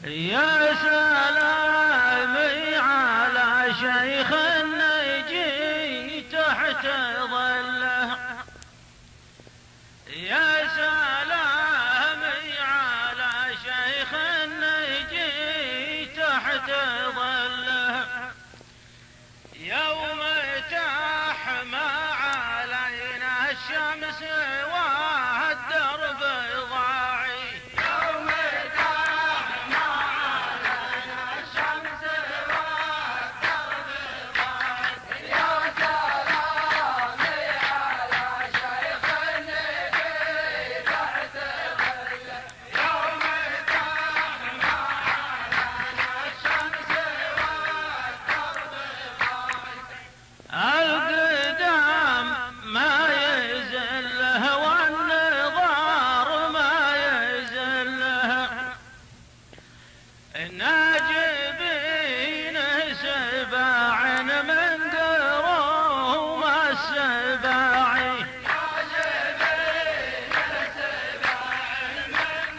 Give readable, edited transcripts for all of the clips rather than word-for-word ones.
يا سلامي على شيخ نجي تحت ظله، يا سلامي على شيخ نجي تحت ظله، يوم تحمى علينا الشمس والدرب ضاعي، يوم تحمى علينا الشمس والدرب ضاعي، يا سلامي على شيخ نجي تحت ظله، يوم تحمى علينا الشمس والدرب ضاعي. القدام ما يزله والنظار ما يزله، الناجبين سباع من قروم السباعي، ناجبين سباع من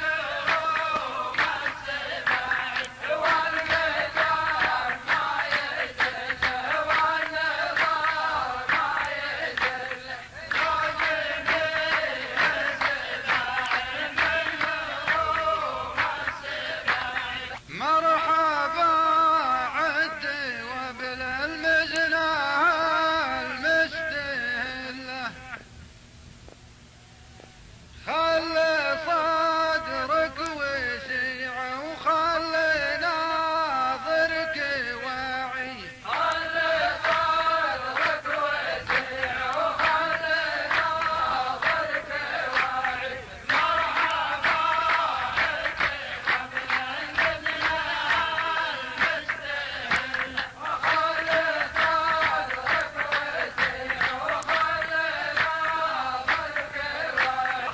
قروم السباعي، والقدام ما يزله والنظار ما يزله، ناجبين سباع من قروم السباعي. مرحبا عد وبل المزنة المستهلة، خلي صدرك وسيع وخلي ناظرك واعي، خلي صدرك وسيع وخلي ناظرك واعي، مرحبا عد قبل المزنة المستهلة، وخلي صدرك وسيع وخلي ناظرك واعي.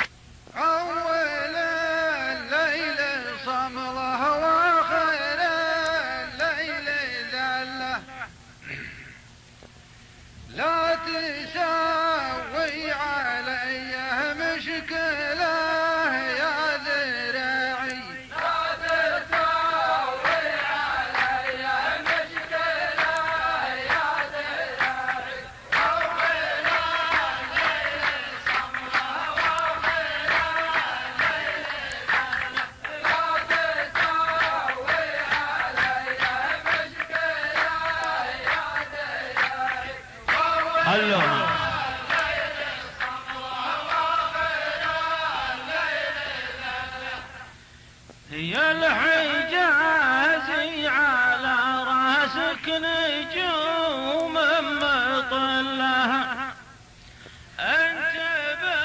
أول الليل صمله وآخر الليل ذله، لا تساوي علي مشكلة يا ذراعي، لا تساوي علي مشكلة يا ذراعي، أول الليل صمله وآخر الليل ذله، لا تساوي علي مشكلة يا ذراعي، خلونا يا الحجازي على راسك نجوم مطلها، انتبه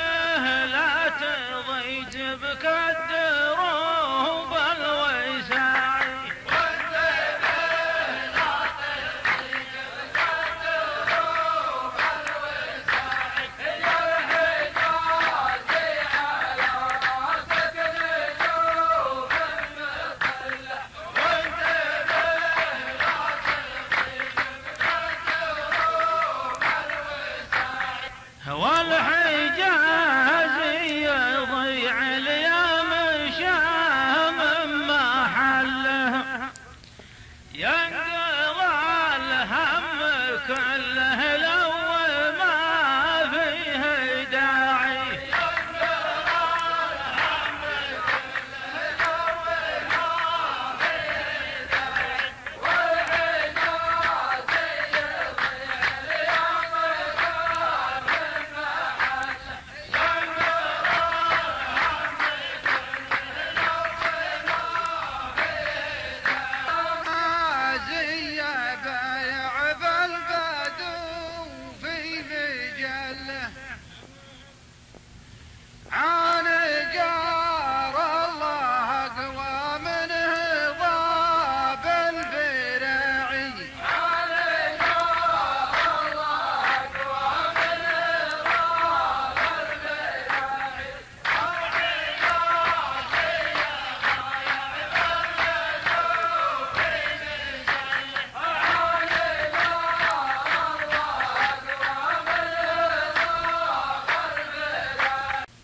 لا تضيج بك الدروب الوساعي، والحجازي يضيع اليوم شام محله، ينقضى الهم كله لو ما فيه داعي، زي بايع بالبدو في مجله، عن جار الله اقوى من هضاب البراعي،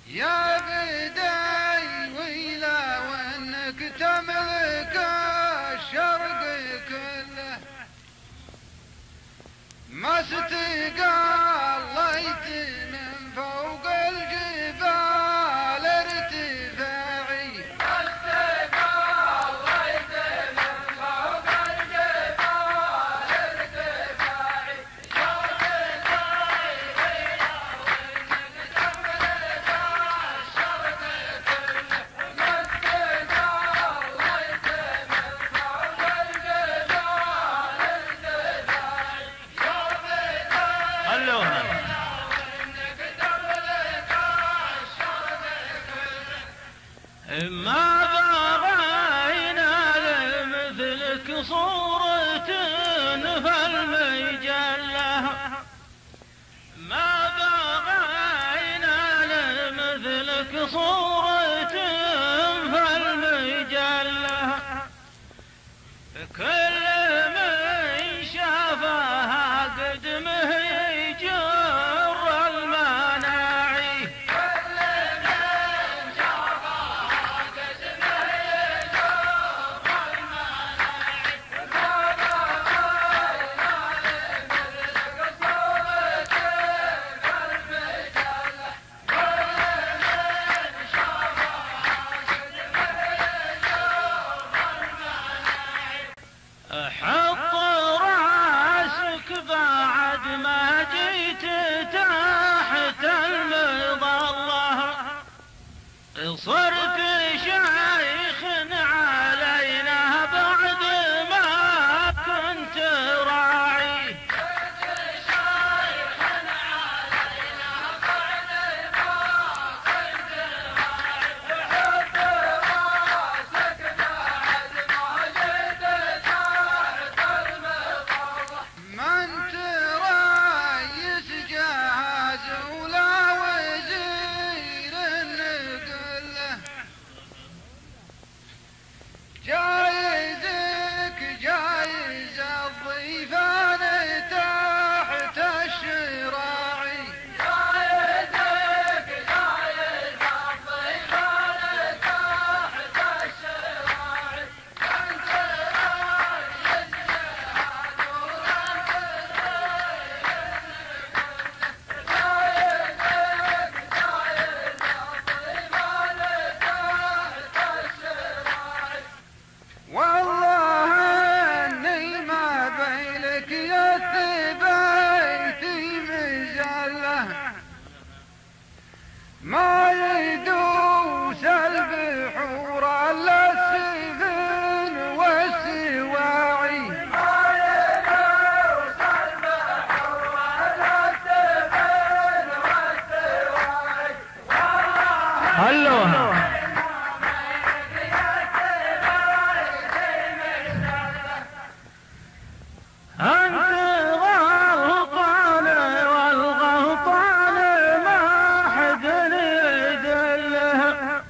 يا بداي ويلا وانك تملك ما استقليت من فوق الجبال ارتفاعي ما استقليت من فوق الجبال ارتفاعي شوق الطير وانك تملك الشرق كله ما استقليت من فوق الجبال ارتفاعي شوق خلوها وانك تملك الشرق كله ما بغينا لمثلك صورة فالمجلة ما بغينا لمثلك صورة فالمجلة كل من شافها قدمه يجر المناعي حط راسك بعد ما جيت تحت المظلة صرت شيخ علينا بعد ما كنت راعي ما انت رئيس جهاز ولا وزير النقله جايزك جايز الضيفان تحت الشراعي والله اني ما بيلك يتبيتي مجله ما يدوس البحور الا السفن والسواعي خلوها أنت غلطان والغلطان ما حد يدله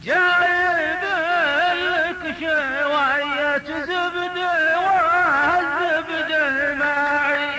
جايب لك شوية زبد والزبد معي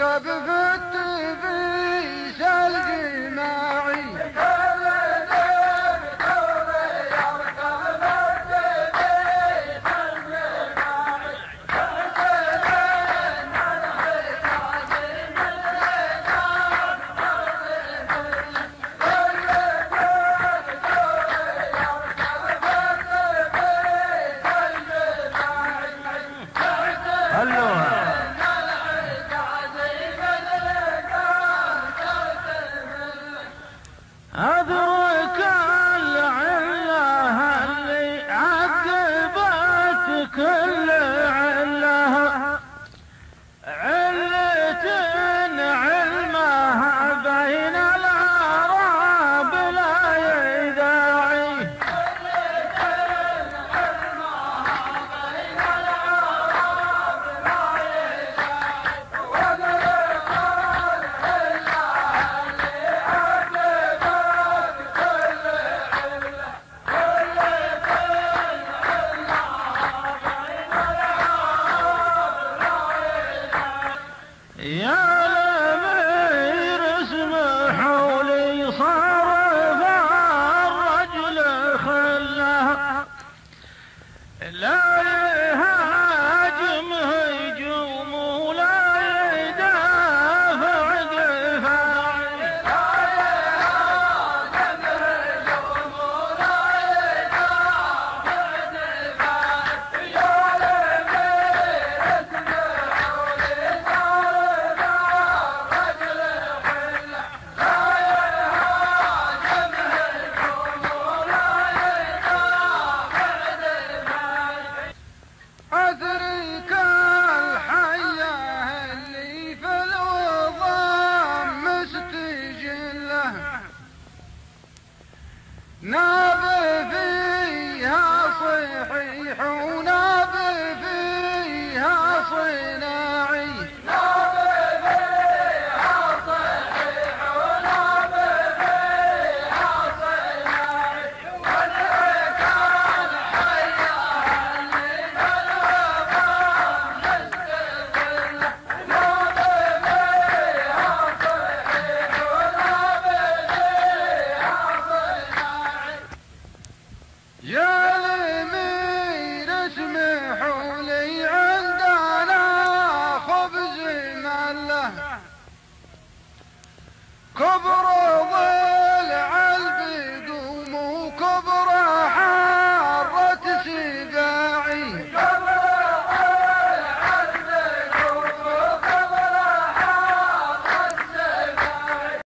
يركب في التبيس الجماعي هلوها أدرك العلة اللي عقبت كل علة علة علمها بين الأعراب لا يداعي يا الأمير اسمحوا لي صرف الرجل خله لا يهاجم هجوم ولا يدافع دفاعي أدرك الحية اللي في الوضام مستجلة ناب فيها صحيح وناب فيها صناعي يا الأمير اسمحوا لي عندنا خبز مله كبر ضيف